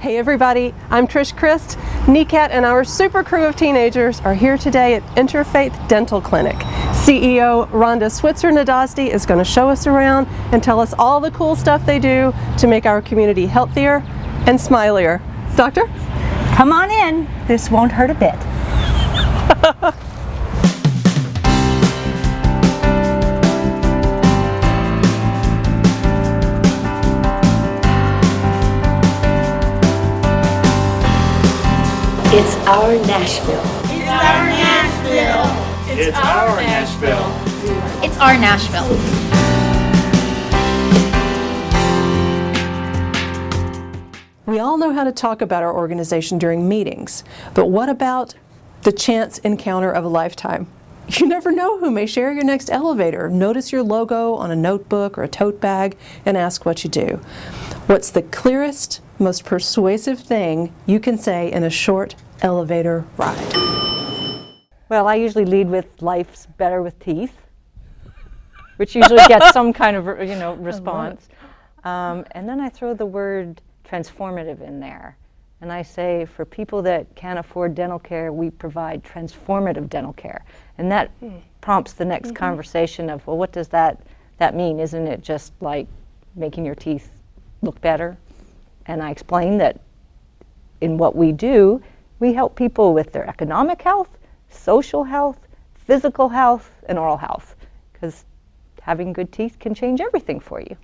Hey everybody, I'm Trish Christ. NECAT and our super crew of teenagers are here today at Interfaith Dental Clinic. CEO Rhonda Switzer-Nadasdy is going to show us around and tell us all the cool stuff they do to make our community healthier and smilier. Doctor? Come on in. This won't hurt a bit. It's our Nashville. It's our Nashville. It's our Nashville. It's our Nashville. We all know how to talk about our organization during meetings, but what about the chance encounter of a lifetime? You never know who may share your next elevator, notice your logo on a notebook or a tote bag, and ask what you do. What's the clearest, most persuasive thing you can say in a short elevator ride? Well, I usually lead with life's better with teeth, which usually gets some kind of, response. And then I throw the word transformative in there. And I say, for people that can't afford dental care, we provide transformative dental care. And that prompts the next conversation of, well, what does that mean? Isn't it just like making your teeth look better? And I explain that in what we do, we help people with their economic health, social health, physical health, and oral health. Because having good teeth can change everything for you.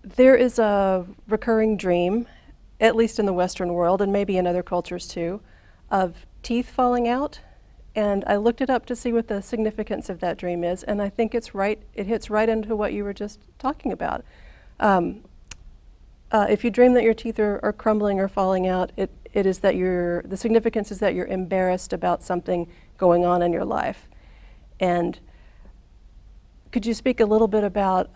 There is a recurring dream, at least in the Western world, and maybe in other cultures too, of teeth falling out. And I looked it up to see what the significance of that dream is, and I think it hits right into what you were just talking about. If you dream that your teeth are crumbling or falling out, it is that the significance is that you're embarrassed about something going on in your life. And could you speak a little bit about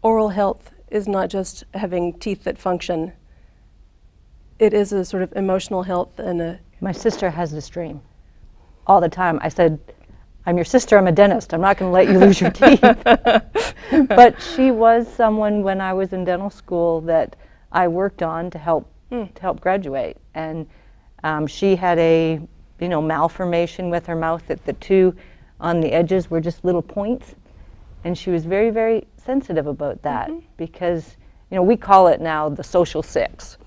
oral health is not just having teeth that function. It is a sort of emotional health and My sister has this dream all the time. I said, I'm your sister, I'm a dentist. I'm not going to let you lose your teeth. But she was someone when I was in dental school that I worked on to help graduate. And she had a malformation with her mouth that the two on the edges were just little points. And she was very, very sensitive about that because, we call it now the social six.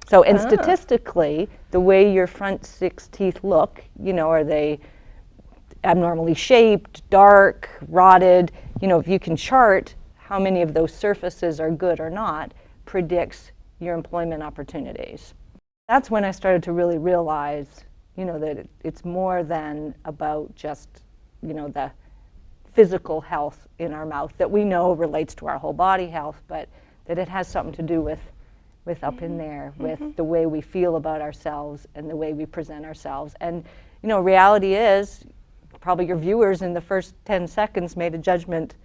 So, and statistically, the way your front six teeth look, are they abnormally shaped, dark, rotted? If you can chart how many of those surfaces are good or not, predicts your employment opportunities. That's when I started to really realize, that it's more than about just, the physical health in our mouth that we know relates to our whole body health, but that it has something to do with up in there, with the way we feel about ourselves and the way we present ourselves. And reality is, probably your viewers in the first 10 seconds made a judgment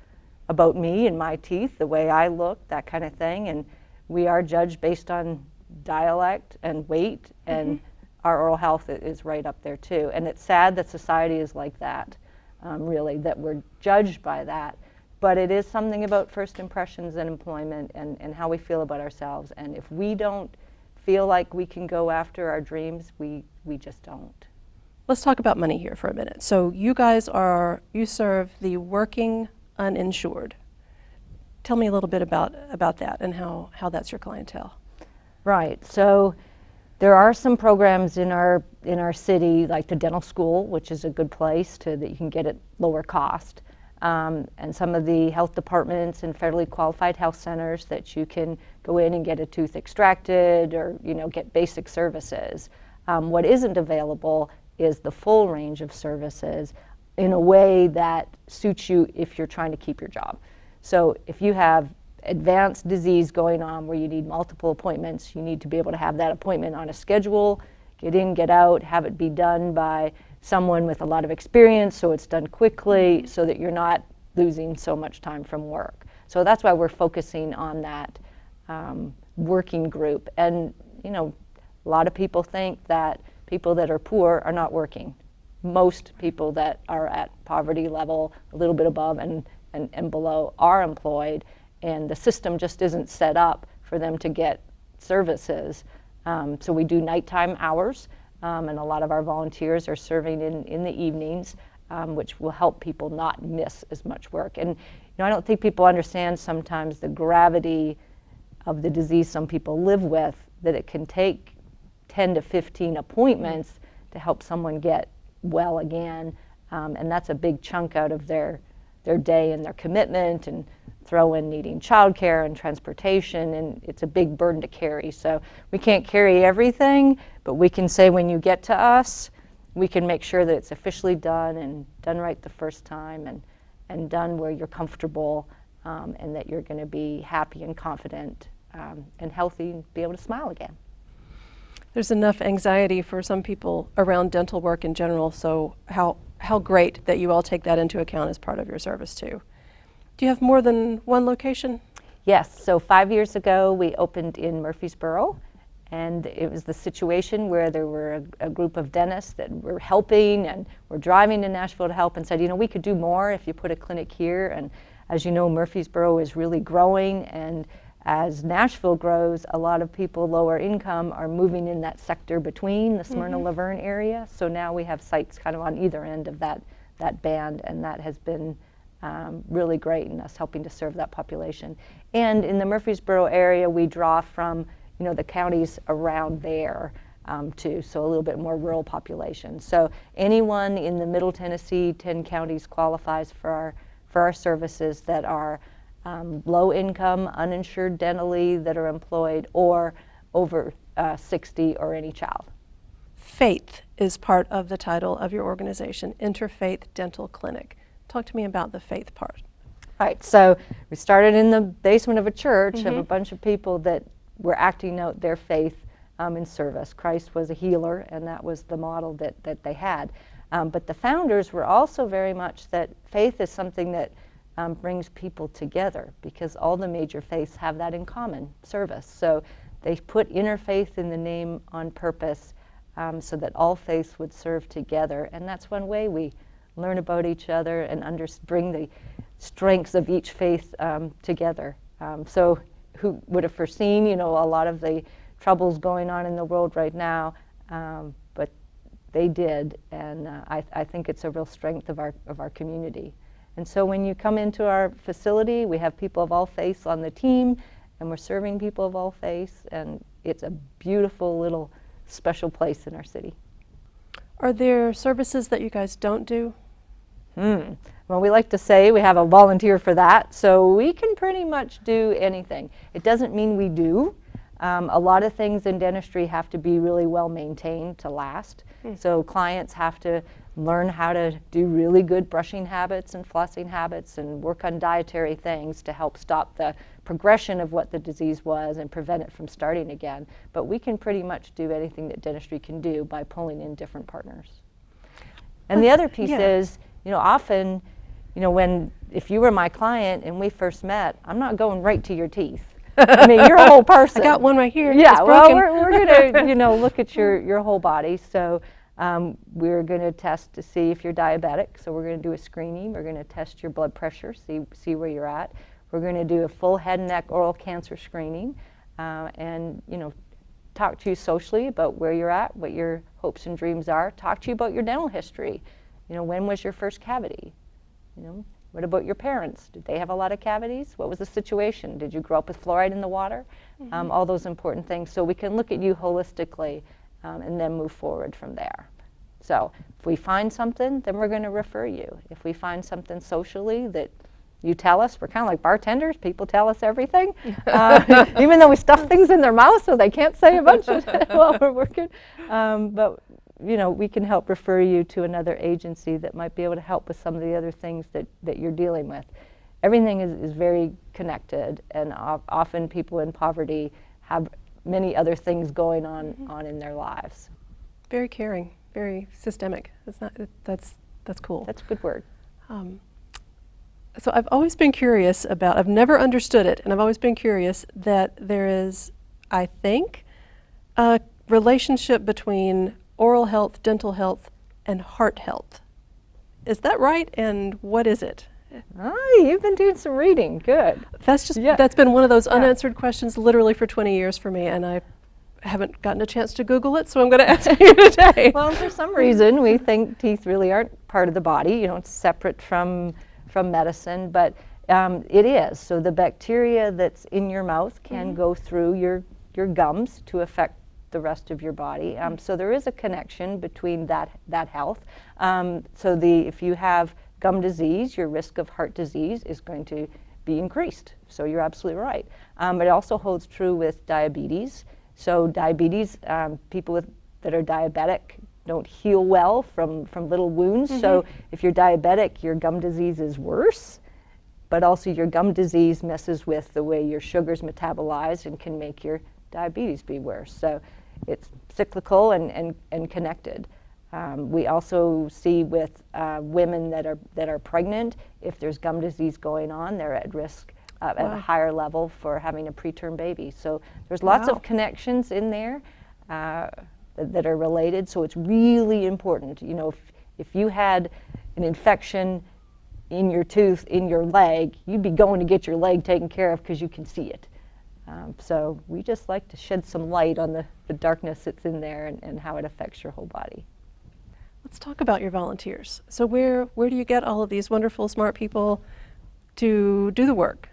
about me and my teeth, the way I look, that kind of thing. And we are judged based on dialect and weight, and our oral health is right up there too. And it's sad that society is like that. Really, that we're judged by that. But it is something about first impressions and employment and how we feel about ourselves. And if we don't feel like we can go after our dreams, we just don't. Let's talk about money here for a minute. So you guys you serve the working uninsured. Tell me a little bit about that and how that's your clientele. Right, so there are some programs in our city, like the dental school, which is a good place that you can get at lower cost, and some of the health departments and federally qualified health centers that you can go in and get a tooth extracted or get basic services. What isn't available is the full range of services in a way that suits you if you're trying to keep your job. So if you have advanced disease going on where you need multiple appointments, you need to be able to have that appointment on a schedule, get in, get out, have it be done by someone with a lot of experience so it's done quickly so that you're not losing so much time from work. So that's why we're focusing on that working group. And a lot of people think that people that are poor are not working. Most people that are at poverty level, a little bit above and below, are employed. and the system just isn't set up for them to get services. So we do nighttime hours, and a lot of our volunteers are serving in the evenings, which will help people not miss as much work. And I don't think people understand sometimes the gravity of the disease some people live with, that it can take 10 to 15 appointments to help someone get well again, and that's a big chunk out of their day and their commitment, and throw in needing childcare and transportation, and it's a big burden to carry. So we can't carry everything, but we can say when you get to us, we can make sure that it's officially done and done right the first time, and done where you're comfortable, and that you're going to be happy and confident and healthy and be able to smile again. There's enough anxiety for some people around dental work in general, so how great that you all take that into account as part of your service too. Do you have more than one location? Yes, so 5 years ago we opened in Murfreesboro, and it was the situation where there were a group of dentists that were helping and were driving to Nashville to help, and said, we could do more if you put a clinic here. And as you know, Murfreesboro is really growing, and as Nashville grows, a lot of people lower income are moving in that sector between the Smyrna-Laverne area. So now we have sites kind of on either end of that band, and that has been really great in us helping to serve that population. And in the Murfreesboro area, we draw from the counties around there too, so a little bit more rural population. So anyone in the Middle Tennessee 10 counties qualifies for our services that are low income, uninsured dentally, that are employed, or over 60, or any child. Faith is part of the title of your organization, Interfaith Dental Clinic. Talk to me about the faith part. All right, so we started in the basement of a church of a bunch of people that were acting out their faith in service. Christ was a healer, and that was the model that they had. But the founders were also very much that faith is something that brings people together, because all the major faiths have that in common, service. So they put interfaith in the name on purpose, so that all faiths would serve together. And that's one way we learn about each other and bring the strengths of each faith together. So who would have foreseen, a lot of the troubles going on in the world right now, but they did, and I think it's a real strength of our community. And so when you come into our facility, we have people of all faiths on the team, and we're serving people of all faiths, and it's a beautiful little special place in our city. Are there services that you guys don't do? Well, we like to say we have a volunteer for that, so we can pretty much do anything. It doesn't mean we do. A lot of things in dentistry have to be really well maintained to last. So clients have to learn how to do really good brushing habits and flossing habits, and work on dietary things to help stop the progression of what the disease was and prevent it from starting again. But we can pretty much do anything that dentistry can do by pulling in different partners. And the other piece is, often, if you were my client and we first met, I'm not going right to your teeth. I mean, you're a whole person. I got one right here. Yeah, it's well, broken. we're going to, look at your whole body. So we're going to test to see if you're diabetic. So we're going to do a screening. We're going to test your blood pressure, see where you're at. We're going to do a full head and neck oral cancer screening, and talk to you socially about where you're at, what your hopes and dreams are. Talk to you about your dental history. When was your first cavity? What about your parents? Did they have a lot of cavities? What was the situation? Did you grow up with fluoride in the water? All those important things. So we can look at you holistically, and then move forward from there. So if we find something, then we're going to refer you. If we find something socially that you tell us, we're kind of like bartenders. People tell us everything, even though we stuff things in their mouth so they can't say a bunch of it while we're working. But we can help refer you to another agency that might be able to help with some of the other things that you're dealing with. Everything is very connected, and often people in poverty have many other things going on in their lives. Very caring, very systemic. That's cool. That's a good word. So I've always been curious about, I've never understood it, and I've always been curious that there is, I think, a relationship between oral health, dental health, and heart health. Is that right? And what is it? Oh, you've been doing some reading. Good. That's been one of those unanswered questions literally for 20 years for me, and I haven't gotten a chance to Google it, so I'm going to ask you today. Well, for some reason, we think teeth really aren't part of the body. You know, it's separate from medicine, but it is. So the bacteria that's in your mouth can go through your gums to affect the rest of your body. So there is a connection between that health. So if you have gum disease, your risk of heart disease is going to be increased. So you're absolutely right. But it also holds true with diabetes. So diabetes, people that are diabetic don't heal well from little wounds. So if you're diabetic, your gum disease is worse. But also your gum disease messes with the way your sugars metabolize and can make your diabetes be worse. So it's cyclical and connected. We also see with women that are pregnant, if there's gum disease going on, they're at risk at a higher level for having a preterm baby. So there's lots of connections in there that are related. So it's really important. You know, if you had an infection in your tooth, in your leg, you'd be going to get your leg taken care of because you can see it. So we just like to shed some light on the darkness that's in there and how it affects your whole body. Let's talk about your volunteers. So where do you get all of these wonderful, smart people to do the work?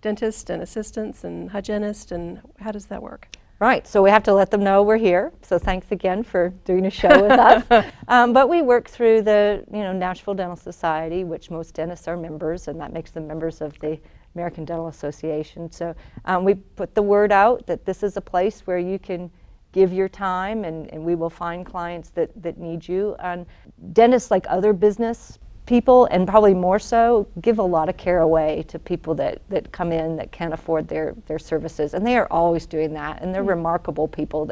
Dentists and assistants and hygienists, and how does that work? Right, so we have to let them know we're here. So thanks again for doing a show with us. But we work through the Nashville Dental Society, which most dentists are members, and that makes them members of the American Dental Association. So we put the word out that this is a place where you can give your time, and we will find clients that need you. And dentists, like other business people, and probably more so, give a lot of care away to people that come in that can't afford their services, and they are always doing that, and they're remarkable people.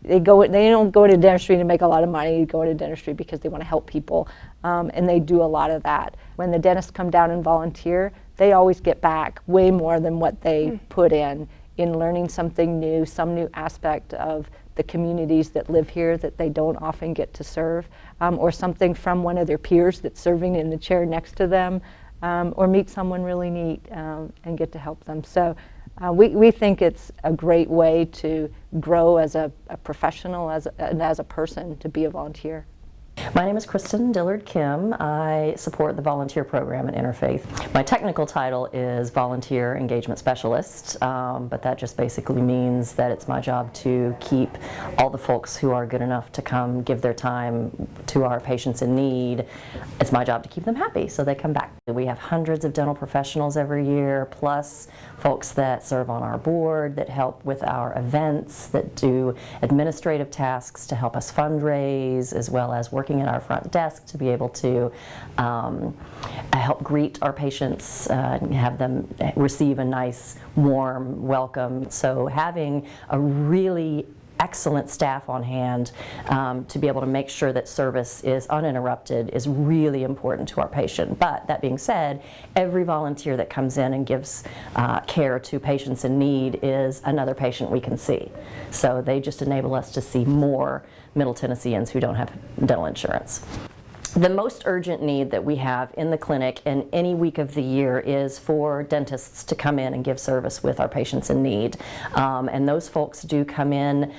They don't go into dentistry to make a lot of money. They go into dentistry because they want to help people, and they do a lot of that. When the dentists come down and volunteer, they always get back way more than what they put in learning something new, some new aspect of the communities that live here that they don't often get to serve, or something from one of their peers that's serving in the chair next to them, or meet someone really neat and get to help them. So we think it's a great way to grow as a professional and as a person to be a volunteer. My name is Kristen Dillard Kim. I support the volunteer program at Interfaith. My technical title is Volunteer Engagement Specialist, but that just basically means that it's my job to keep all the folks who are good enough to come give their time to our patients in need. It's my job to keep them happy so they come back. We have hundreds of dental professionals every year, plus folks that serve on our board, that help with our events, that do administrative tasks to help us fundraise, as well as working at our front desk to be able to help greet our patients and have them receive a nice, warm welcome. So having a really excellent staff on hand to be able to make sure that service is uninterrupted is really important to our patient. But that being said, every volunteer that comes in and gives care to patients in need is another patient we can see. So they just enable us to see more Middle Tennesseans who don't have dental insurance. The most urgent need that we have in the clinic in any week of the year is for dentists to come in and give service with our patients in need. And those folks do come in,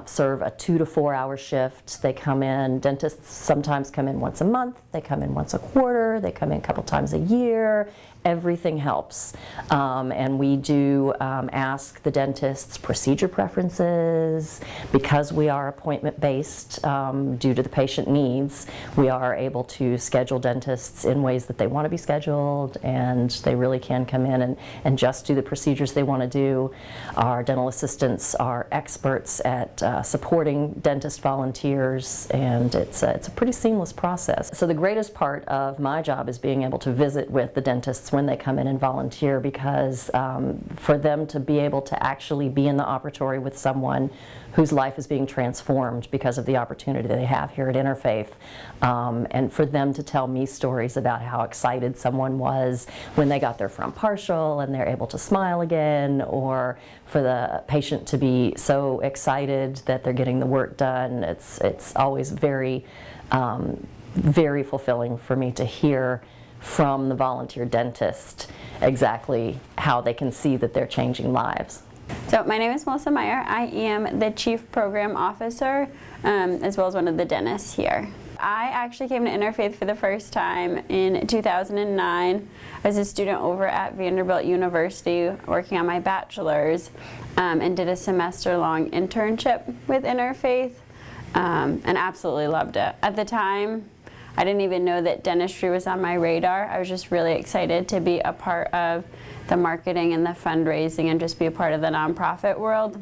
serve a 2 to 4 hour shift. They come in, dentists sometimes come in once a month, they come in once a quarter, they come in a couple times a year. Everything helps. And we do ask the dentists procedure preferences. Because we are appointment based due to the patient needs, we are able to schedule dentists in ways that they want to be scheduled, and they really can come in and just do the procedures they want to do. Our dental assistants are experts at supporting dentist volunteers, and it's a pretty seamless process. So the greatest part of my job is being able to visit with the dentists when they come in and volunteer, because for them to be able to actually be in the operatory with someone whose life is being transformed because of the opportunity they have here at Interfaith, and for them to tell me stories about how excited someone was when they got their front partial and they're able to smile again, or for the patient to be so excited that they're getting the work done. It's always very, very fulfilling for me to hear from the volunteer dentist exactly how they can see that they're changing lives. So my name is Melissa Meyer. I am the Chief Program Officer as well as one of the dentists here. I actually came to Interfaith for the first time in 2009. I was a student over at Vanderbilt University working on my bachelor's and did a semester-long internship with Interfaith and absolutely loved it. At the time, I didn't even know that dentistry was on my radar. I was just really excited to be a part of the marketing and the fundraising and just be a part of the nonprofit world.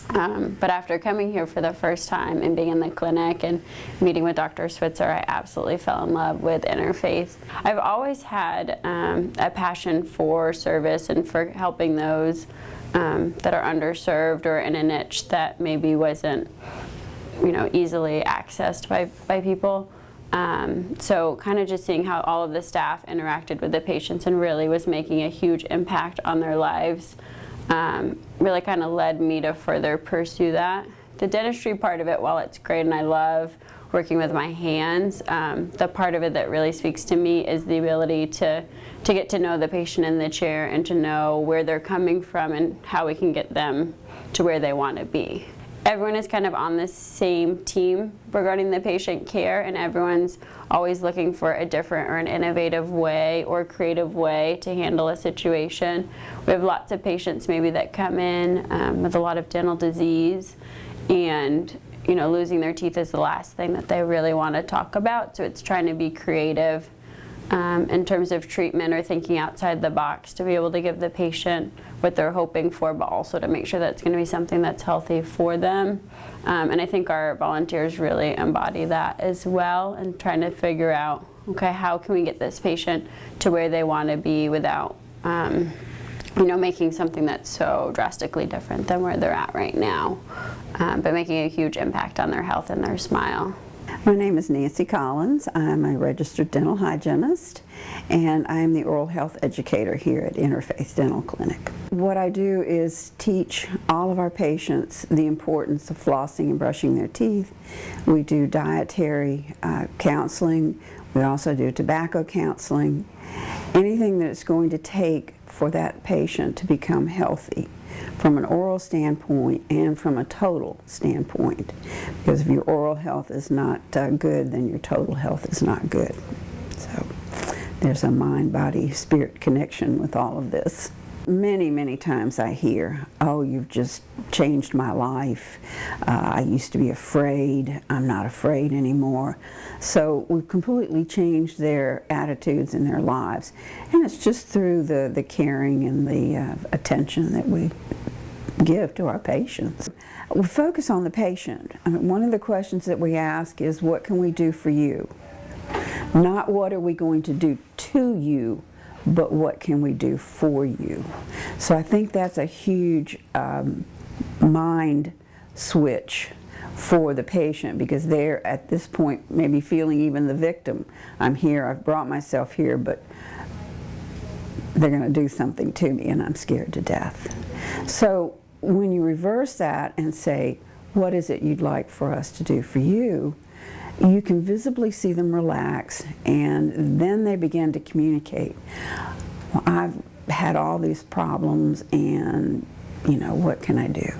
But after coming here for the first time and being in the clinic and meeting with Dr. Switzer, I absolutely fell in love with Interfaith. I've always had a passion for service and for helping those that are underserved or in a niche that maybe wasn't, easily accessed by people. So kind of just seeing how all of the staff interacted with the patients and really was making a huge impact on their lives really kind of led me to further pursue that. The dentistry part of it, while it's great and I love working with my hands, the part of it that really speaks to me is the ability to get to know the patient in the chair and to know where they're coming from and how we can get them to where they want to be. Everyone is kind of on the same team regarding the patient care, and everyone's always looking for a different or an innovative way or creative way to handle a situation. We have lots of patients maybe that come in with a lot of dental disease, and losing their teeth is the last thing that they really want to talk about. So it's trying to be creative in terms of treatment or thinking outside the box to be able to give the patient what they're hoping for, but also to make sure that it's going to be something that's healthy for them. And I think our volunteers really embody that as well, and trying to figure out, okay, how can we get this patient to where they want to be without making something that's so drastically different than where they're at right now, but making a huge impact on their health and their smile. My name is Nancy Collins. I'm a registered dental hygienist, and I'm the oral health educator here at Interfaith Dental Clinic. What I do is teach all of our patients the importance of flossing and brushing their teeth. We do dietary counseling. We also do tobacco counseling. Anything that it's going to take for that patient to become healthy from an oral standpoint and from a total standpoint. Because if your oral health is not good, then your total health is not good. So there's a mind, body, spirit connection with all of this. Many, many times I hear, oh, you've just changed my life. I used to be afraid. I'm not afraid anymore. So we've completely changed their attitudes in their lives. And it's just through the caring and the attention that we give to our patients. We focus on the patient. One of the questions that we ask is, what can we do for you? Not what are we going to do to you, but what can we do for you? So I think that's a huge mind switch for the patient, because they're at this point maybe feeling even the victim. I'm here, I've brought myself here, but they're going to do something to me and I'm scared to death. So when you reverse that and say, what is it you'd like for us to do for you? You can visibly see them relax, and then they begin to communicate. Well, I've had all these problems, and what can I do?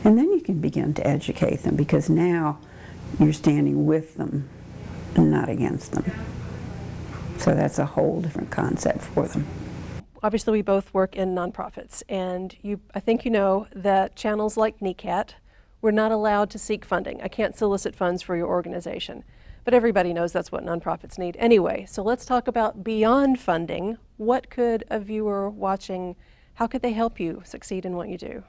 And then you can begin to educate them, because now you're standing with them and not against them. So that's a whole different concept for them. Obviously, we both work in nonprofits, and I think you know that channels like NECAT, we're not allowed to seek funding. I can't solicit funds for your organization, but everybody knows that's what nonprofits need anyway. So let's talk about beyond funding. What could a viewer watching, how could they help you succeed in what you do?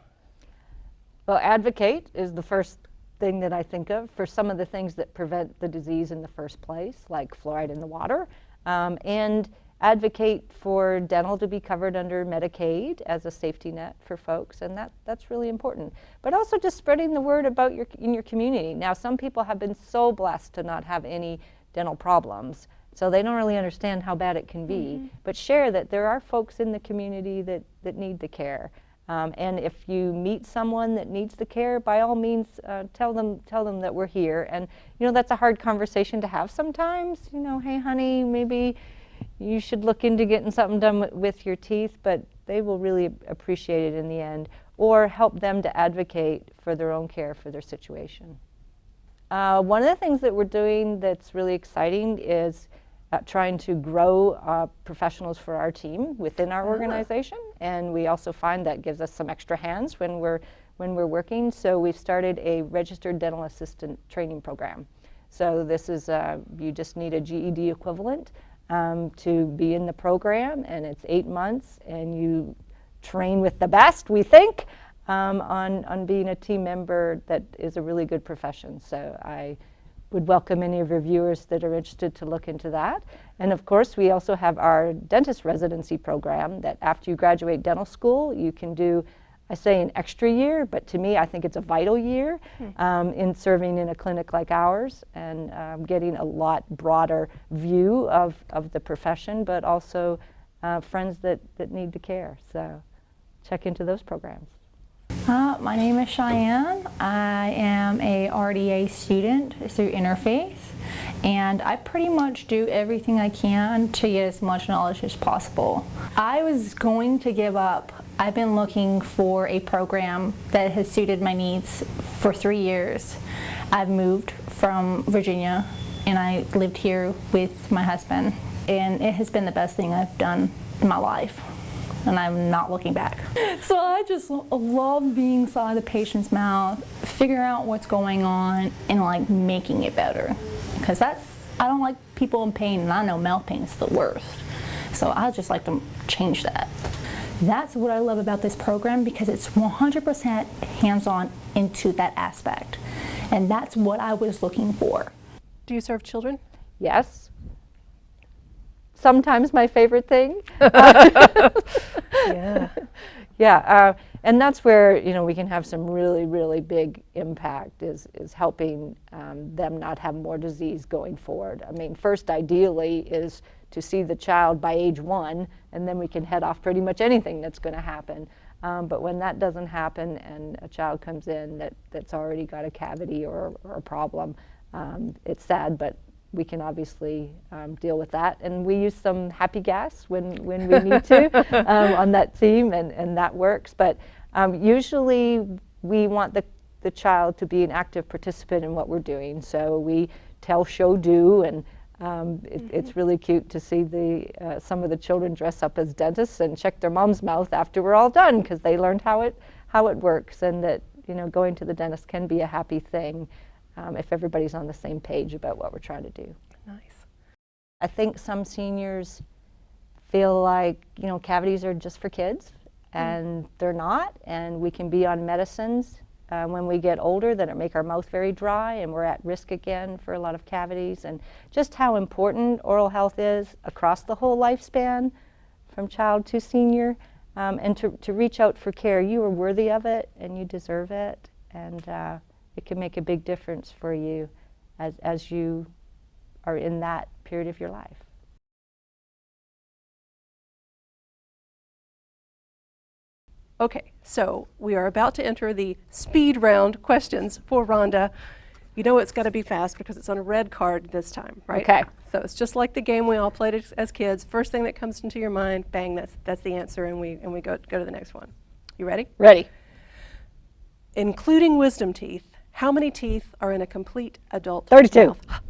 Well, advocate is the first thing that I think of for some of the things that prevent the disease in the first place, like fluoride in the water, and advocate for dental to be covered under Medicaid as a safety net for folks, and that's really important. But also just spreading the word about in your community. Now, some people have been so blessed to not have any dental problems, so they don't really understand how bad it can be. But share that there are folks in the community that need the care. And if you meet someone that needs the care, by all means, tell them that we're here. And that's a hard conversation to have sometimes. Hey, honey, maybe you should look into getting something done with your teeth, but they will really appreciate it in the end, or help them to advocate for their own care for their situation. One of the things that we're doing that's really exciting is trying to grow professionals for our team within our organization, and we also find that gives us some extra hands when we're working. So we've started a registered dental assistant training program. So this is you just need a GED equivalent to be in the program, and it's 8 months, and you train with the best, we think, on being a team member that is a really good profession. So I would welcome any of your viewers that are interested to look into that. And of course, we also have our dentist residency program that after you graduate dental school, you can do, I say an extra year, but to me, I think it's a vital year in serving in a clinic like ours, and getting a lot broader view of the profession, but also friends that need the care. So check into those programs. My name is Cheyenne. I am a RDA student through Interfaith, and I pretty much do everything I can to get as much knowledge as possible. I was going to give up. I've been looking for a program that has suited my needs for 3 years. I've moved from Virginia, and I lived here with my husband, and it has been the best thing I've done in my life. And I'm not looking back. So I just love being inside the patient's mouth, figuring out what's going on, and like making it better. Because I don't like people in pain, and I know mouth pain is the worst. So I just like to change that. That's what I love about this program, because it's 100% hands-on into that aspect. And that's what I was looking for. Do you serve children? Yes. Sometimes my favorite thing. Yeah. Yeah, and that's where, you know, we can have some really, really big impact is helping them not have more disease going forward. I mean, first ideally is to see the child by age 1, and then we can head off pretty much anything that's going to happen. But when that doesn't happen and a child comes in that's already got a cavity or a problem, it's sad, but we can obviously deal with that. And we use some happy gas when we need to on that team, and that works. But usually we want the child to be an active participant in what we're doing. So we tell, show, do, and it's really cute to see some of the children dress up as dentists and check their mom's mouth after we're all done, because they learned how it works, and that, you know, going to the dentist can be a happy thing. If everybody's on the same page about what we're trying to do. Nice. I think some seniors feel like, you know, cavities are just for kids, and they're not, and we can be on medicines when we get older that make our mouth very dry, and we're at risk again for a lot of cavities, and just how important oral health is across the whole lifespan, from child to senior, and to reach out for care. You are worthy of it, and you deserve it, and it can make a big difference for you as you are in that period of your life. Okay, so we are about to enter the speed round questions for Rhonda. You know it's got to be fast because it's on a red card this time, right? Okay. So it's just like the game we all played as kids. First thing that comes into your mind, bang, that's the answer, and we go to the next one. You ready? Ready. Including wisdom teeth, how many teeth are in a complete adult 32. mouth?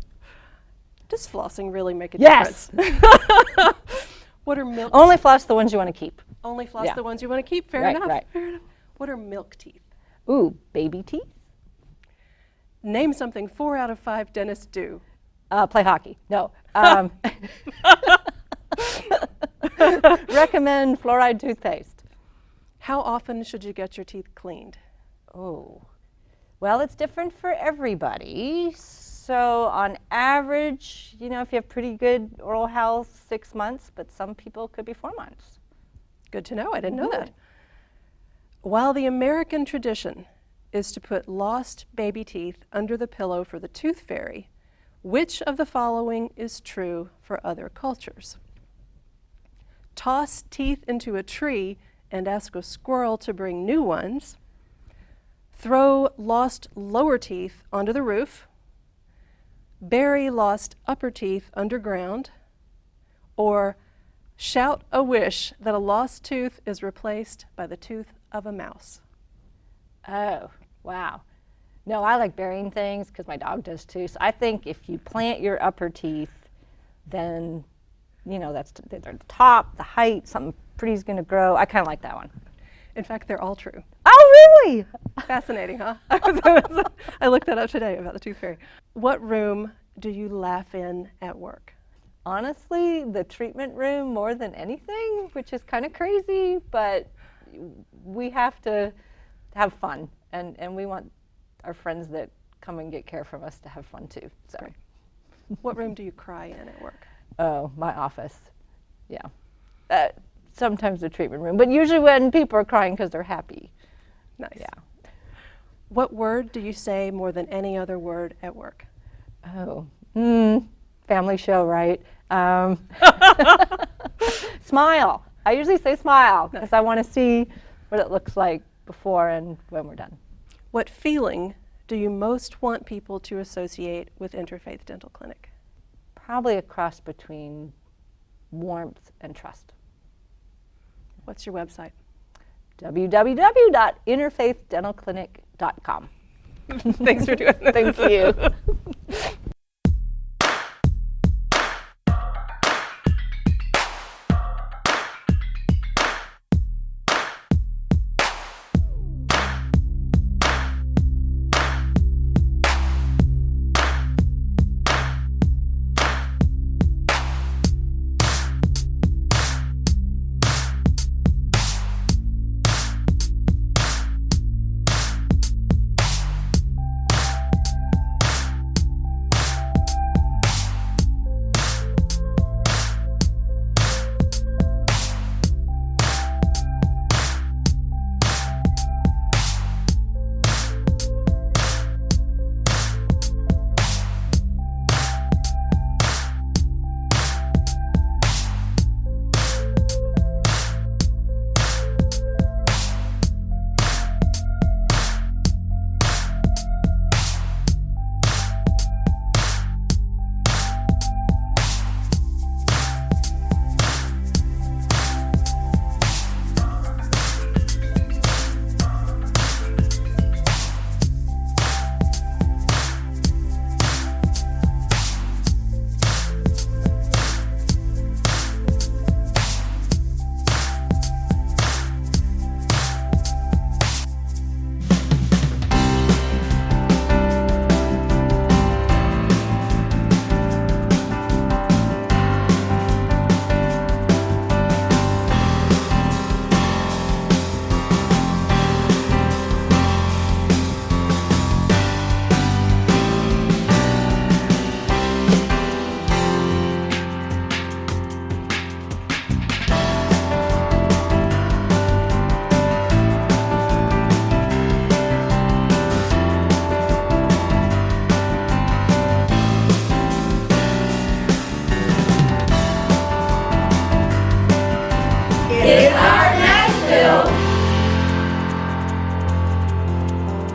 Does flossing really make a Yes. difference? What are milk? Only floss the ones you want to keep. Only floss Yeah. the ones you want to keep. Fair Right, enough. right. Fair enough. What are milk teeth? Ooh, baby teeth. Name something 4 out of 5 dentists do. Play hockey. No. Recommend fluoride toothpaste. How often should you get your teeth cleaned? Oh, well, it's different for everybody. So on average, you know, if you have pretty good oral health, 6 months, but some people could be 4 months. Good to know. I didn't know that. While the American tradition is to put lost baby teeth under the pillow for the tooth fairy, which of the following is true for other cultures? Toss teeth into a tree and ask a squirrel to bring new ones. Throw lost lower teeth onto the roof. Bury lost upper teeth underground. Or shout a wish that a lost tooth is replaced by the tooth of a mouse. Oh, wow. No, I like burying things because my dog does too. So I think if you plant your upper teeth, then, you know, that's they're the top, the height, something pretty's going to grow. I kind of like that one. In fact, they're all true. Oh, really? Fascinating, huh? I looked that up today about the tooth fairy. What room do you laugh in at work? Honestly, the treatment room more than anything, which is kind of crazy, but we have to have fun, and we want our friends that come and get care from us to have fun too. So, What room do you cry in at work? oh, my office, yeah. Sometimes the treatment room, but usually when people are crying because they're happy. Nice. Yeah. What word do you say more than any other word at work? Oh, family show, right? Smile. I usually say smile because I want to see what it looks like before and when we're done. What feeling do you most want people to associate with Interfaith Dental Clinic? Probably a cross between warmth and trust. What's your website? www.interfaithdentalclinic.com. Thanks for doing this. Thank you.